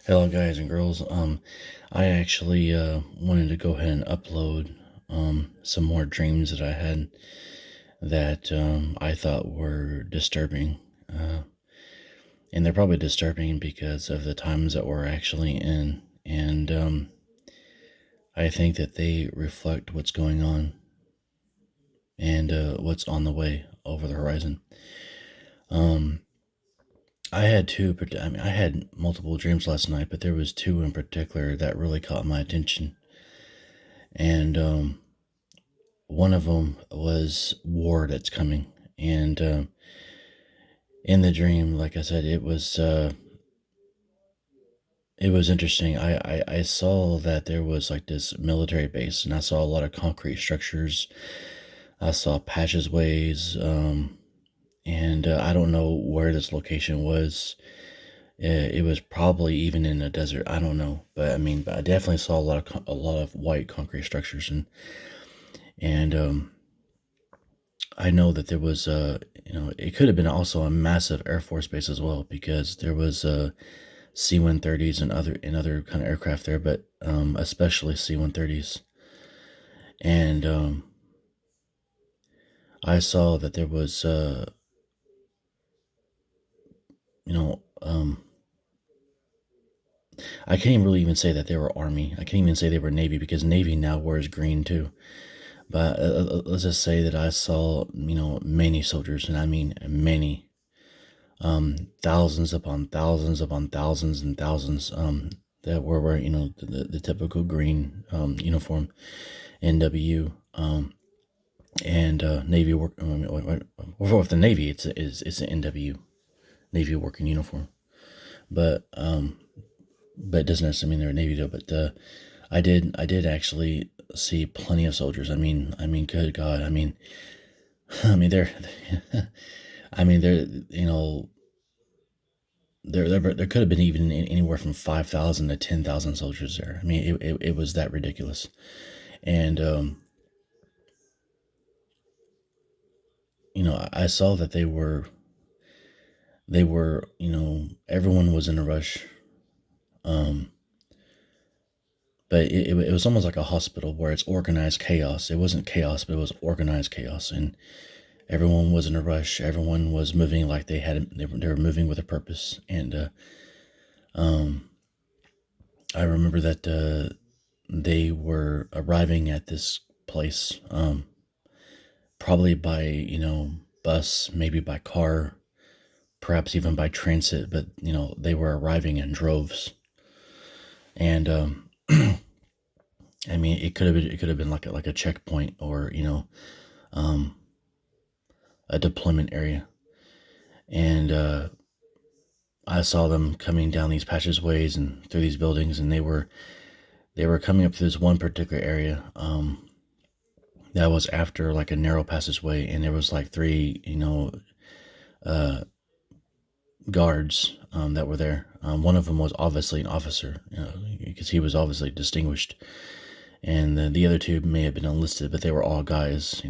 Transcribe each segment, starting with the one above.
Hello, guys and girls. I actually wanted to go ahead and upload some more dreams that I had that I thought were disturbing. And they're probably disturbing because of the times that we're actually in. And I think that they reflect what's going on and what's on the way over the horizon. Um, I had I had multiple dreams last night, but there was two in particular that really caught my attention. And one of them was war that's coming. And in the dream, like I said, it was interesting. I saw that there was like this military base, and I saw a lot of concrete structures. I saw passageways, and I don't know where this location was. It was probably even in a desert. I don't know, but but I definitely saw a lot of white concrete structures, and I know that there was it could have been also a massive Air Force base as well because there was C-130s and other kind of aircraft there, but especially C-130s. And I saw that there was you know I can't really even say that they were Army. I can't even say they were Navy because Navy now wears green too. But let's just say that I saw many soldiers, and I mean many, thousands upon thousands upon thousands and thousands, that were wearing the typical green uniform, NW, and Navy work. Or with the Navy, it's an NW, Navy working uniform, but it doesn't necessarily mean they're Navy though. But I did actually see plenty of soldiers. Good God, they're, they're there could have been even anywhere from 5,000 to 10,000 soldiers there. It was that ridiculous. And I saw that they were everyone was in a rush. Um, but it was almost like a hospital where it's organized chaos. It wasn't chaos, but it was organized chaos, and everyone was in a rush. Everyone was moving like they were moving with a purpose. And um, I remember that they were arriving at this place, probably by bus, maybe by car, perhaps even by transit. But they were arriving in droves, and it could have been like a checkpoint, or um, a deployment area. And I saw them coming down these passageways and through these buildings, and they were coming up through this one particular area. That was after like a narrow passageway, and there was like three, uh, guards that were there. One of them was obviously an officer, because he was obviously distinguished, and the other two may have been enlisted, but they were all guys.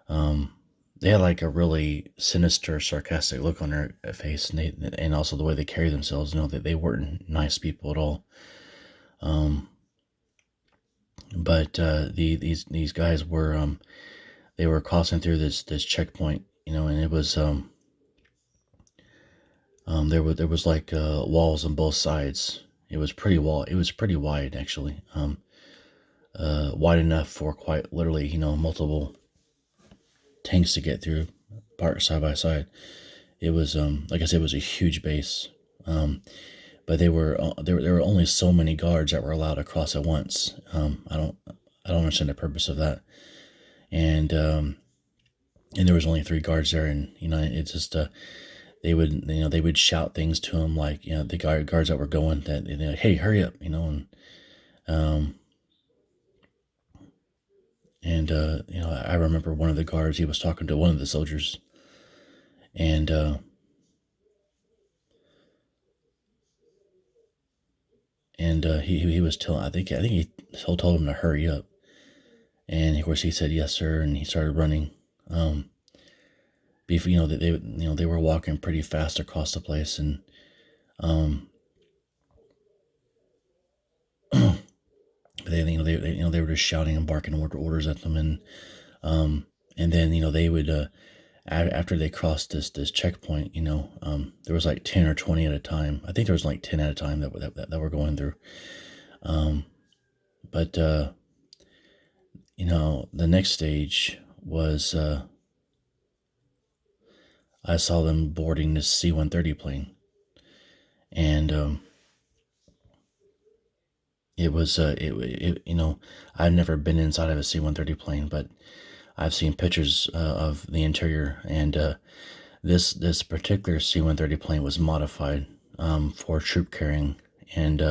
Um, they had like a really sinister, sarcastic look on their face, and also the way they carry themselves. That they weren't nice people at all. But these guys were they were crossing through this checkpoint, and it was there was like walls on both sides. It was pretty wide actually, wide enough for quite literally multiple tanks to get through, parked side by side. It was like I said, it was a huge base. But there were only so many guards that were allowed to cross at once. I don't understand the purpose of that. And there was only three guards there, and it's just they would shout things to him, like the guards that were going, that hey, hurry up, um I remember one of the guards, he was talking to one of the soldiers, and he was telling, I think he told him to hurry up, and of course he said yes sir, and he started running. Before they were walking pretty fast across the place, and um they were just shouting and barking orders at them, and then they would after they crossed this checkpoint, there was like 10 or 20 at a time. I think there was like 10 at a time that were going through. But the next stage was I saw them boarding this C-130 plane, and it was I've never been inside of a C-130 plane, but I've seen pictures of the interior, and this particular C-130 plane was modified for troop carrying. And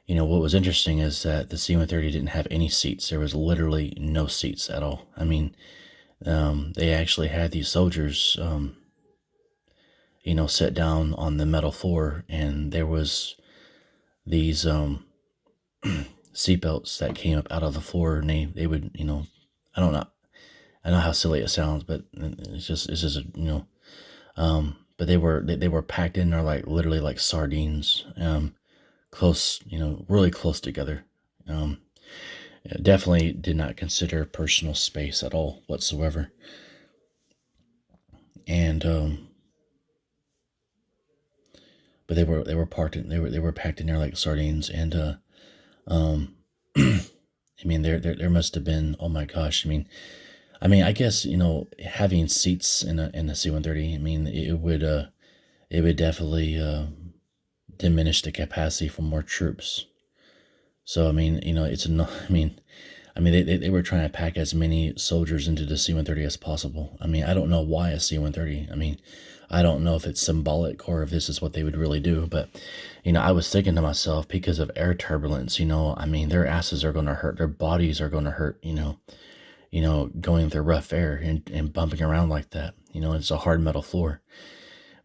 what was interesting is that the C-130 didn't have any seats. There was literally no seats at all. I mean, they actually had these soldiers, sit down on the metal floor, and there was these seatbelts that came up out of the floor, and they would, I don't know. I know how silly it sounds, but it's just but they were packed in there like literally like sardines, close, really close together. Definitely did not consider personal space at all whatsoever. And but they were parked in, they were packed in there like sardines, and I mean there must have been, oh my gosh, I mean I guess having seats in a C-130, I mean it would definitely diminish the capacity for more troops. So I mean they were trying to pack as many soldiers into the C-130 as possible. I mean, I don't know why a C-130. I mean, I don't know if it's symbolic or if this is what they would really do. But, I was thinking to myself, because of air turbulence, I mean, their asses are going to hurt. Their bodies are going to hurt, going through rough air and bumping around like that. It's a hard metal floor.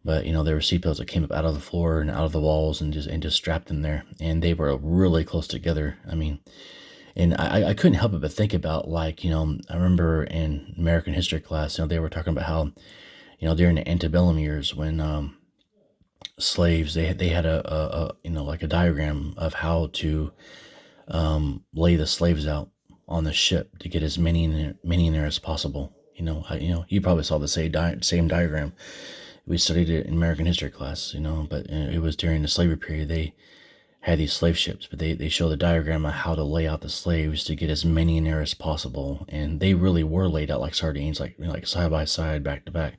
But, there were seatbelts that came up out of the floor and out of the walls and just strapped in there. And they were really close together. I mean, and I couldn't help it but think about, like, I remember in American history class, they were talking about how, during the antebellum years when slaves, they had a like a diagram of how to lay the slaves out on the ship to get as many in there as possible. You probably saw the same diagram. We studied it in American history class, but it was during the slavery period. They had these slave ships, but they show the diagram of how to lay out the slaves to get as many in there as possible. And they really were laid out like sardines, like side by side, back to back.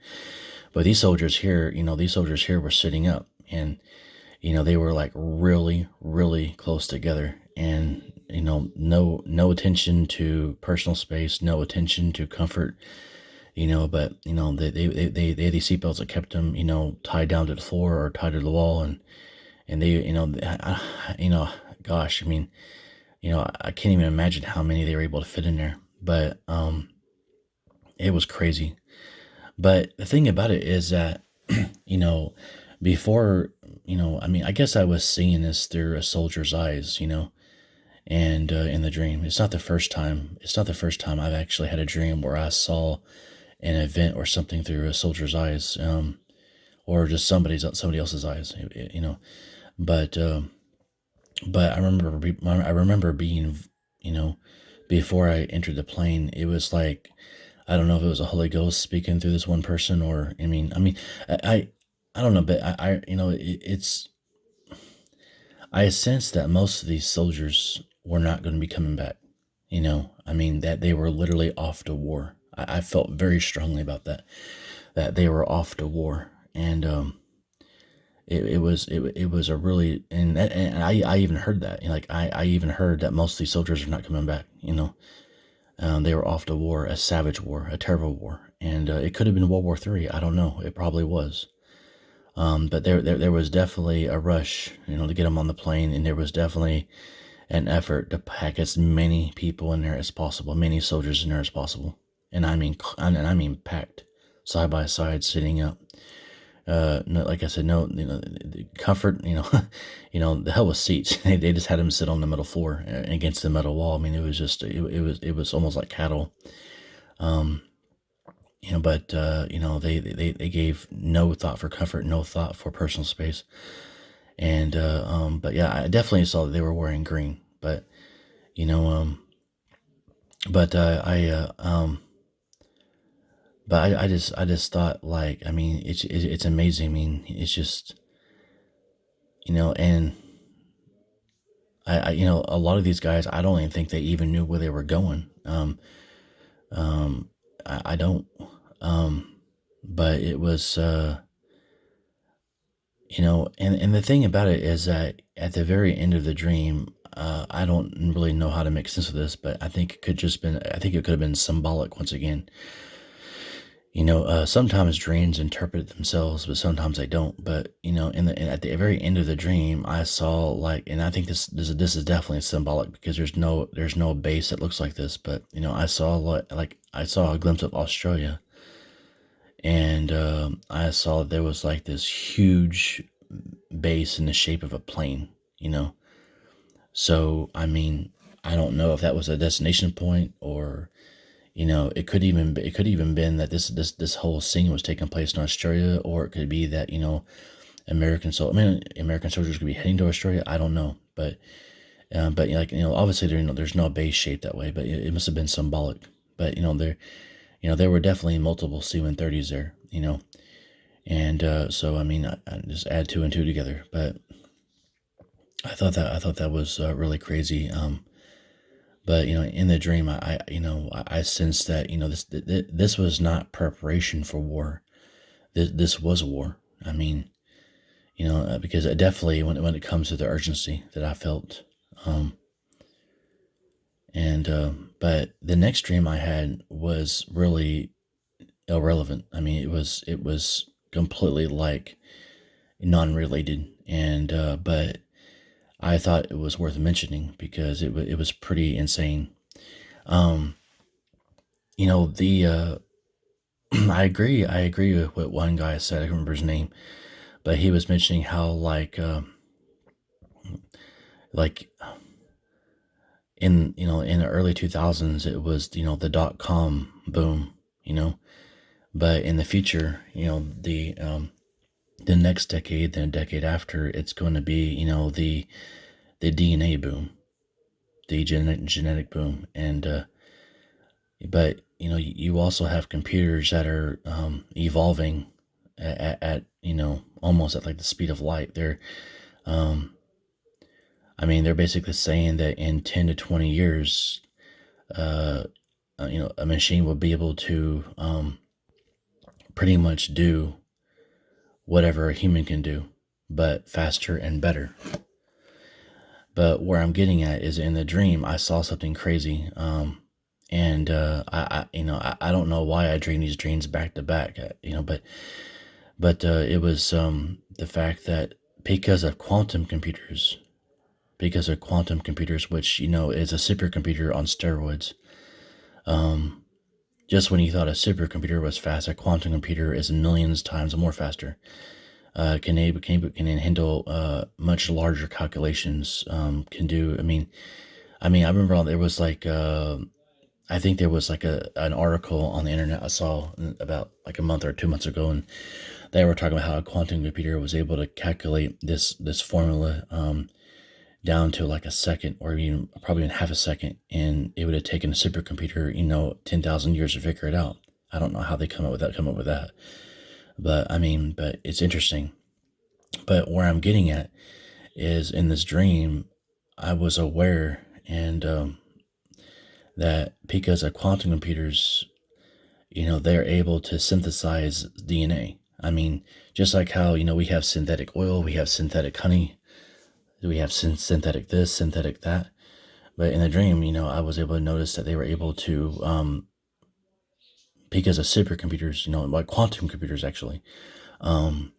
But these soldiers here, were sitting up, and, they were like really, really close together, and, no attention to personal space, no attention to comfort, but, they had these seatbelts that kept them, tied down to the floor or tied to the wall. And they, gosh, I mean, I can't even imagine how many they were able to fit in there, but, it was crazy. But the thing about it is that, before, I guess I was seeing this through a soldier's eyes, and, in the dream, it's not the first time I've actually had a dream where I saw an event or something through a soldier's eyes, or just somebody else's eyes, But I remember being, before I entered the plane, it was like, I don't know if it was a Holy Ghost speaking through this one person, or I don't know, but it's, I sense that most of these soldiers were not going to be coming back. That they were literally off to war. I felt very strongly about that they were off to war, and it was a really, and I even heard that, I even heard that most of these soldiers are not coming back. They were off to war, a savage war, a terrible war, and it could have been World War III. I don't know. It probably was. But there was definitely a rush, to get them on the plane, and there was definitely an effort to pack as many people in there as possible, many soldiers in there as possible, and I mean packed, side by side, sitting up. No, like I said, no, the comfort, the hell with seats. They just had them sit on the metal floor against the metal wall. I mean, it was just, it was almost like cattle. But they gave no thought for comfort, no thought for personal space. And but yeah, I definitely saw that they were wearing green. But you know, but I but I just thought, like, I mean, it's amazing. I mean, it's just, and a lot of these guys, I don't even think they even knew where they were going. I don't, but it was, and the thing about it is that at the very end of the dream, I don't really know how to make sense of this, but I think I think it could have been symbolic once again. Sometimes dreams interpret themselves, but sometimes they don't. But at the very end of the dream, I saw, like, and I think this is definitely symbolic, because there's no base that looks like this. But I saw, like I saw a glimpse of Australia, and I saw there was like this huge base in the shape of a plane. So I mean, I don't know if that was a destination point, or it could even been that this whole scene was taking place in Australia, or it could be that American soldiers could be heading to Australia. I don't know, but like, obviously there's no base shape that way, but it must have been symbolic. But there were definitely multiple C-130s there, and so I mean, I just add two and two together. But I thought that was really crazy. But in the dream, I sensed that this was not preparation for war. This was war. I mean, because it definitely, when it comes to the urgency that I felt, and but the next dream I had was really irrelevant. I mean, it was completely, like, non-related, and but I thought it was worth mentioning because it was pretty insane. Um, the I agree with what one guy said. I can't remember his name, but he was mentioning how, like in the early 2000s, it was the .com boom, but in the future, the next decade, then a decade after, it's going to be the DNA boom, the genetic boom, and but you also have computers that are evolving at almost at like the speed of light. Um, they're basically saying that in 10 to 20 years, uh, a machine will be able to pretty much do whatever a human can do, but faster and better. But where I'm getting at is, in the dream, I saw something crazy. And I don't know why I dream these dreams back to back, but it was the fact that because of quantum computers, which is a supercomputer on steroids. Just when you thought a supercomputer was fast, a quantum computer is millions times more faster. Can handle much larger calculations. Can do. I remember there was like I think there was like an article on the internet I saw about like a month or 2 months ago, and they were talking about how a quantum computer was able to calculate this formula down to like a second, or even probably in half a second, and it would have taken a supercomputer 10,000 years to figure it out. I don't know how they come up with that, but but it's interesting. But where I'm getting at is, in this dream, I was aware, and that because of quantum computers, they're able to synthesize DNA. Just like how we have synthetic oil, we have synthetic honey, we have synthetic this, synthetic that. But in the dream, I was able to notice that they were able to, because of supercomputers, like quantum computers actually, um,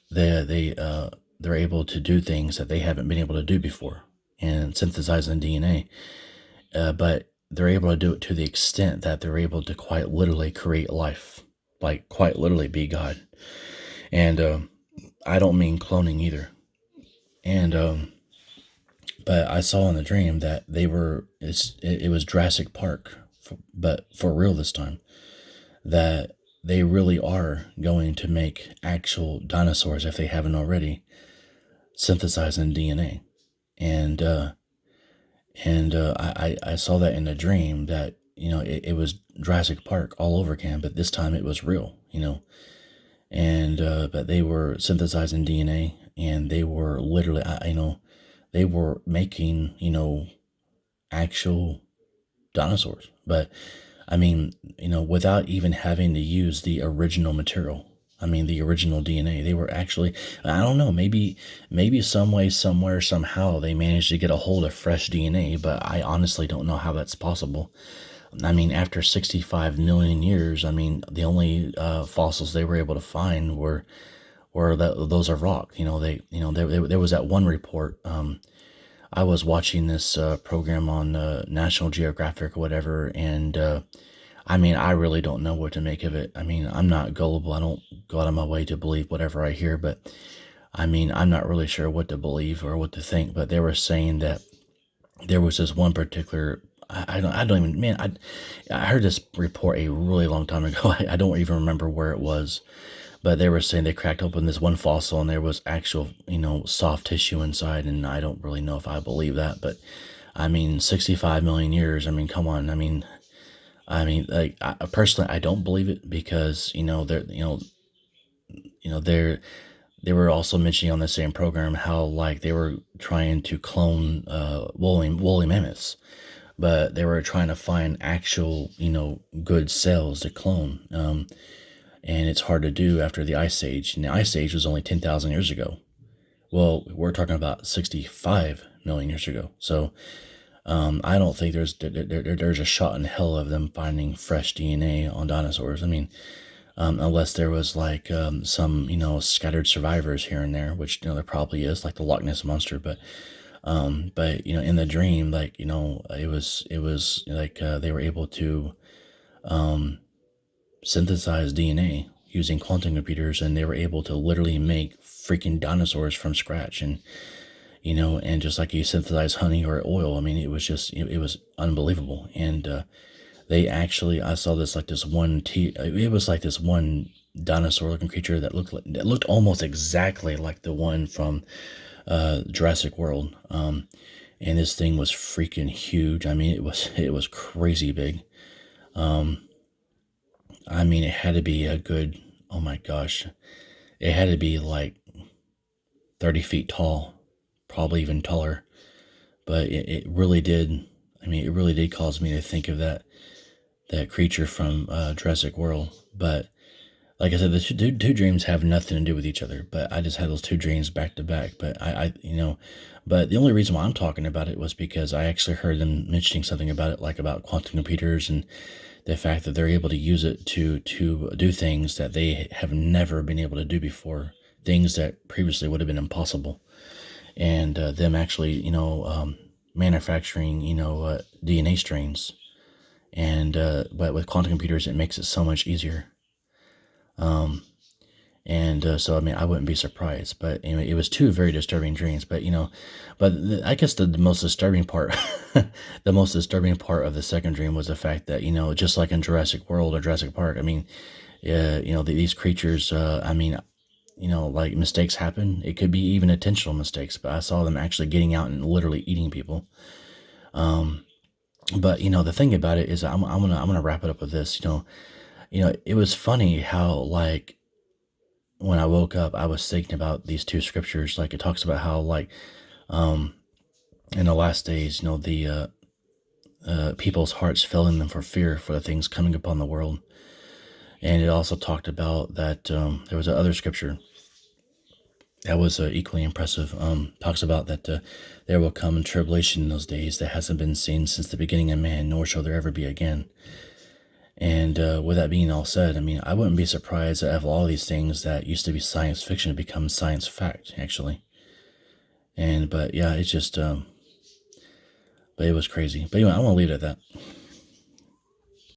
they're able to do things that they haven't been able to do before, and synthesizing DNA. But they're able to do it to the extent that they're able to quite literally create life, like quite literally be God. And I don't mean cloning either. And but I saw in the dream that it was Jurassic Park, but for real this time, that they really are going to make actual dinosaurs, if they haven't already, synthesizing DNA. And And I saw that in a dream that, it was Jurassic Park all over again, but this time it was real, and but they were synthesizing DNA, and they were literally, they were making, actual dinosaurs. But I mean, without even having to use the original material. I mean, the original DNA. They were actually, I don't know, maybe some way, somewhere, somehow they managed to get a hold of fresh DNA, but I honestly don't know how that's possible. I mean, after 65 million years, I mean, the only fossils they were able to find were those are rock. There was that one report. I was watching this program on National Geographic or whatever, and I mean, I really don't know what to make of it. I mean, I'm not gullible. I don't go out of my way to believe whatever I hear, but I mean, I'm not really sure what to believe or what to think. But they were saying that there was this one particular. I don't even, man, I heard this report a really long time ago. I don't even remember where it was, but they were saying they cracked open this one fossil and there was actual, soft tissue inside. And I don't really know if I believe that, but I mean, 65 million years. I mean, come on. Like, personally, I don't believe it because, they were also mentioning on the same program how, like, they were trying to clone woolly mammoths, but they were trying to find actual, good cells to clone. And it's hard to do after the Ice Age. And the Ice Age was only 10,000 years ago. Well, we're talking about 65 million years ago. So I don't think there's a shot in hell of them finding fresh DNA on dinosaurs. I mean, unless there was like some scattered survivors here and there, which there probably is, like the Loch Ness monster. But in the dream, like it was like they were able to synthesize DNA using quantum computers, and they were able to literally make freaking dinosaurs from scratch. And just like you synthesize honey or oil, I mean, it was just, it was unbelievable. And they actually, I saw this, like this one, it was like this one dinosaur looking creature that looked almost exactly like the one from Jurassic World. And this thing was freaking huge. I mean, it was crazy big. I mean, it had to be a good, oh my gosh, it had to be like 30 feet tall, probably even taller. But it really did. I mean, it really did cause me to think of that creature from Jurassic World. But like I said, the two dreams have nothing to do with each other. But I just had those two dreams back to back. But but the only reason why I'm talking about it was because I actually heard them mentioning something about it, like about quantum computers and the fact that they're able to use it to do things that they have never been able to do before, things that previously would have been impossible. And them actually, manufacturing, DNA strains. And but with quantum computers, it makes it so much easier. And so, I mean, I wouldn't be surprised. But anyway, it was two very disturbing dreams. But I guess the most disturbing part, the most disturbing part of the second dream was the fact that just like in Jurassic World or Jurassic Park, I mean, these creatures, I mean, like mistakes happen. It could be even intentional mistakes, but I saw them actually getting out and literally eating people. But the thing about it is, I'm gonna wrap it up with this. It was funny how, like, when I woke up, I was thinking about these two scriptures. Like, it talks about how, like, in the last days, the people's hearts fell in them for fear for the things coming upon the world. And it also talked about that there was another scripture that was equally impressive. Talks about that there will come tribulation in those days that hasn't been seen since the beginning of man, nor shall there ever be again. And with that being all said, I mean, I wouldn't be surprised if all these things that used to be science fiction become science fact, actually. But yeah, it's just, but it was crazy. But anyway, I want to leave it at that.